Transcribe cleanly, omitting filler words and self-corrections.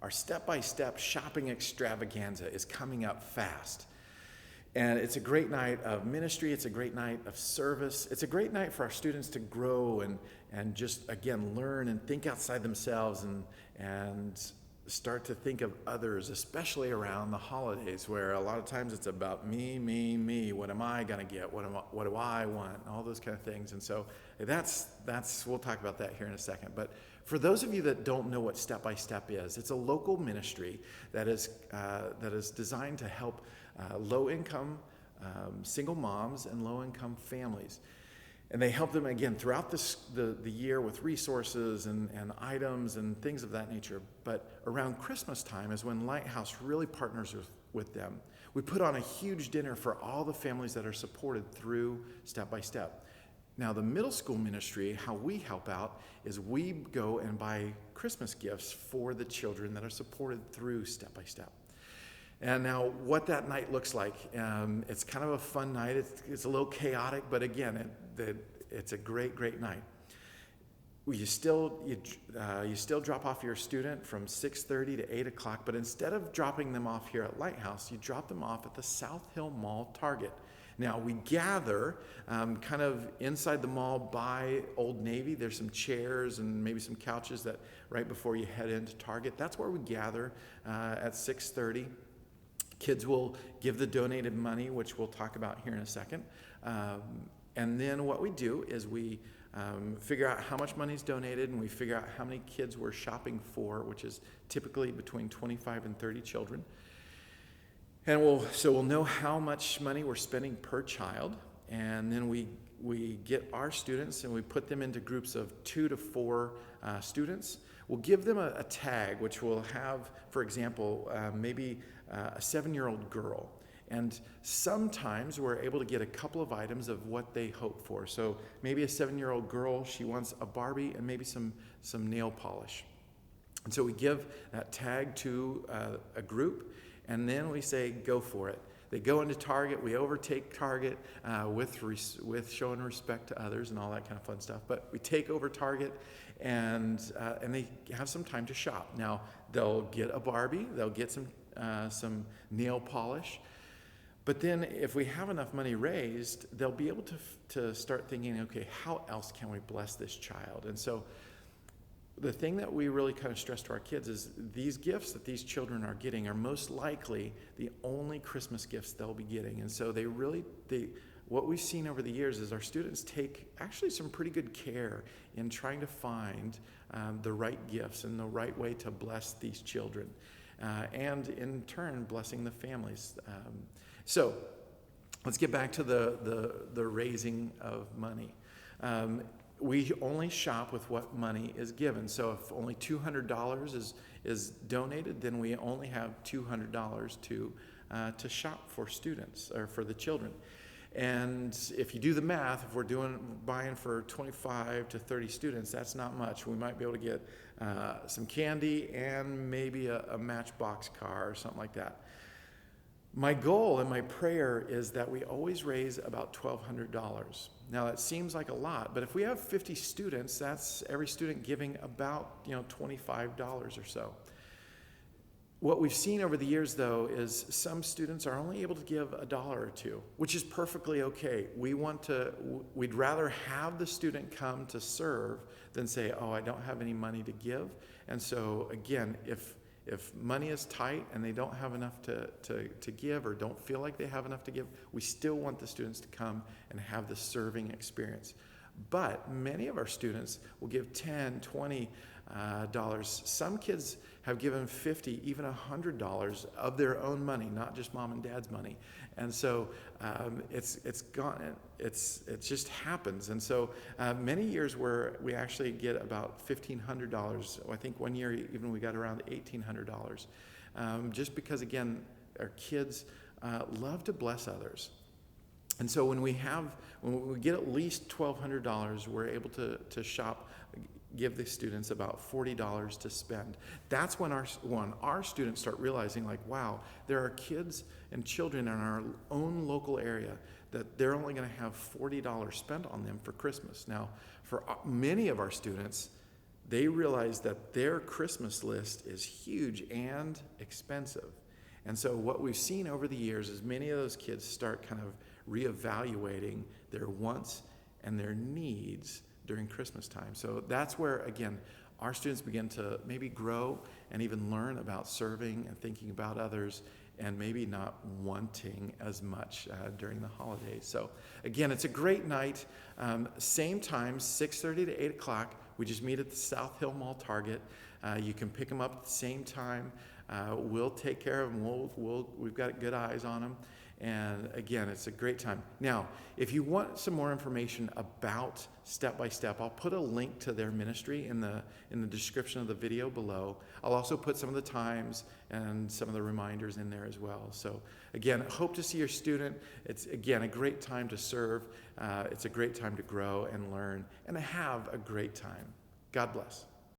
our step-by-step shopping extravaganza is coming up fast. And it's a great night of ministry. It's a great night of service. It's a great night for our students to grow and just, again, learn and think outside themselves and start to think of others, especially around the holidays, where a lot of times it's about me, me, me. What am I going to get? What do I want? And all those kind of things. And so that's we'll talk about that here in a second. But for those of you that don't know what Step by Step is, it's a local ministry that is designed to help low-income single moms and low-income families. And they help them, again, throughout the year with resources and items and things of that nature. But around Christmas time is when Lighthouse really partners with them. We put on a huge dinner for all the families that are supported through Step by Step. Now, the middle school ministry, how we help out is we go and buy Christmas gifts for the children that are supported through Step by Step. And now what that night looks like, it's kind of a fun night. It's a little chaotic, but again, it's a great, great night. You still drop off your student from 6:30 to 8 o'clock, but instead of dropping them off here at Lighthouse, you drop them off at the South Hill Mall Target. Now, we gather kind of inside the mall by Old Navy. There's some chairs and maybe some couches that right before you head into Target. That's where we gather at 6:30. Kids will give the donated money, which we'll talk about here in a second. And then what we do is we figure out how much money is donated, and we figure out how many kids we're shopping for, which is typically between 25 and 30 children. And we'll know how much money we're spending per child, and then we get our students and we put them into groups of 2 to 4 students. We'll give them a tag, which will have, for example, maybe a 7-year-old girl. And sometimes we're able to get a couple of items of what they hope for. So maybe a 7-year-old girl, she wants a Barbie and maybe some nail polish. And so we give that tag to a group, and then we say, go for it. They go into Target. We overtake Target with showing respect to others and all that kind of fun stuff. But we take over Target, and they have some time to shop. Now, they'll get a Barbie. They'll get some nail polish. But then if we have enough money raised, they'll be able to start thinking, okay, how else can we bless this child? And so the thing that we really kind of stress to our kids is these gifts that these children are getting are most likely the only Christmas gifts they'll be getting. And so what we've seen over the years is our students take actually some pretty good care in trying to find the right gifts and the right way to bless these children. And in turn, blessing the families. So let's get back to the raising of money. We only shop with what money is given. So if only $200 is donated, then we only have $200 to shop for students or for the children. And if you do the math, if we're buying for 25 to 30 students, that's not much. We might be able to get some candy and maybe a Matchbox car or something like that. My goal and my prayer is that we always raise about $1,200. Now that seems like a lot, but if we have 50 students, that's every student giving about $25 or so. What we've seen over the years, though, is some students are only able to give $1 or $2, which is perfectly okay. We'd rather have the student come to serve than say, oh, I don't have any money to give. And so again, if money is tight and they don't have enough to give or don't feel like they have enough to give, we still want the students to come and have the serving experience. But many of our students will give $10, $20. Some kids have given $50, even $100 of their own money, not just mom and dad's money. And so it's gone. It just happens. And so many years where we actually get about $1,500. I think one year even we got around $1,800, just because again our kids love to bless others. And so when we get at least $1,200, we're able to shop, give the students about $40 to spend. That's when our students start realizing, like, wow, there are kids and children in our own local area that they're only going to have $40 spent on them for Christmas. Now, for many of our students, they realize that their Christmas list is huge and expensive. And so what we've seen over the years is many of those kids start kind of reevaluating their wants and their needs during Christmas time. So that's where, again, our students begin to maybe grow and even learn about serving and thinking about others, and maybe not wanting as much during the holidays. So again, it's a great night. Same time, 6:30 to 8 o'clock. We just meet at the South Hill Mall Target. You can pick them up at the same time. We'll take care of them. We've got good eyes on them. And again, it's a great time. Now, if you want some more information about Step by Step, I'll put a link to their ministry in the description of the video below. I'll also put some of the times and some of the reminders in there as well. So again, hope to see your student. It's, again, a great time to serve. It's a great time to grow and learn and have a great time. God bless.